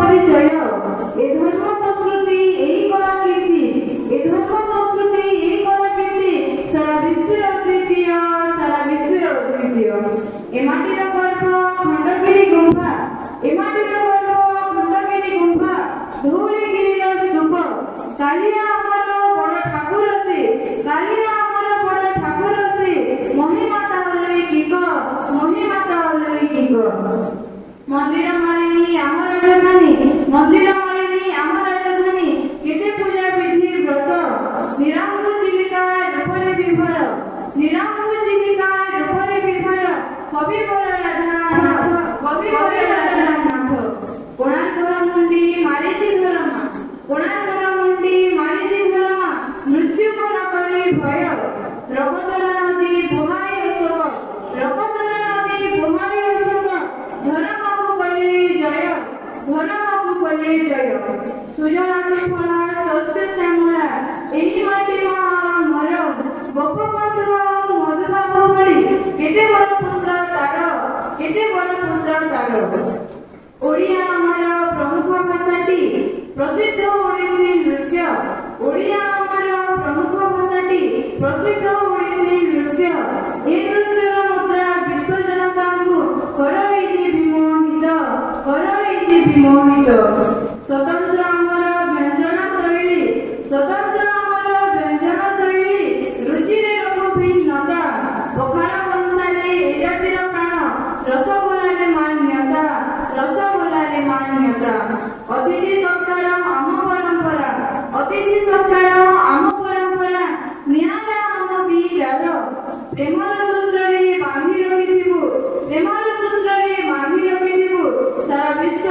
परिचय ए धर्म संस्कृति ए कला कीर्ति ए धर्म संस्कृति ए कला कीर्ति सारा विश्व अद्वितीय ए माटीर गर्भ खंडगिरी गुंफा ए माटीर गर्भ खंडगिरी गुंफा धौलीगिरीर स्तूप कालिया आमर बड़ ठाकुर से कालिया आमर बड़ ठाकुर से महिमाता अलौकिक महिमाता अलौकिक मंदिर मालिनी आम राजधानी मंदिर मालिनी आम राजधानी केते पूजा विधि व्रत निरांग चिलिका रूपरे विभर निरांग चिलिका रूपरे विभर कवि बर राधानाथ कवि बर राधानाथ कोणार्कर मुंडी मारिची धर्मा कोणार्कर मुंडी मारिची धर्मा मृत्यु को न करी भय रगतरा नदी बुहाई अशोक रगतरा नदी बुहाई अशोक धर्म को कली जय धर्म को कली जय सुजला सुफला शस्य श्यामला एही माटी मोर गोपबंधु मधुबाबू भଳି केते बड़ पुत्र तार ओडिया आमर प्रमुख भाषाटी प्रसिद्ध ओडिसी नृत्य ओडिया आमर प्रमुख भाषाटी प्रसिद्ध ओडिसी नृत्य ए नृत्यर मुद्रा विश्व जनता को करइछि विमोहित स्वतंत्र आमर व्यंजन शैली स्वतंत्र आमर व्यंजन शैली रुचिरे रंग भिन्नता पखाळ वंशाले ए जातिर प्राण रसगोल्लारे मान्यता अतिथि सत्कार आम परंपरा अतिथि सत्कार आम परंपरा निहारा आम विचार प्रेमर सूत्ररे बांधी रखिथिबु प्रेमर सूत्ररे बांधी रखिथिबु सारा विश्व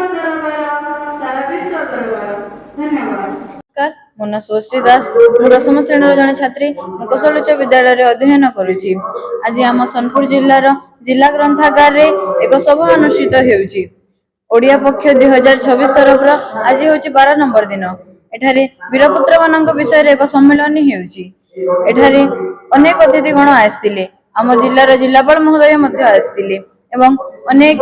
दरबार धन्यवाद। नमस्कार मो ना सुश्री दास मु 10म श्रेणी जने छात्री कौशल उच्च विद्यालय अध्ययन करुछि। आज आम सोनपुर जिल्लार जिला ग्रंथागार रे एक सभा अनुष्ठित हेउछि। ओडिया पक्ष 2026 तरफ आज होछि 12 नंबर दिन। एठारे वीरपुत्र मानक विषय रे एक सम्मेलन हेउछि। एठारे अनेक अतिथि गण आस्थिले आम जिल्लार जिल्लापाल महोदय मध्ये आस्थिले एवं अनेक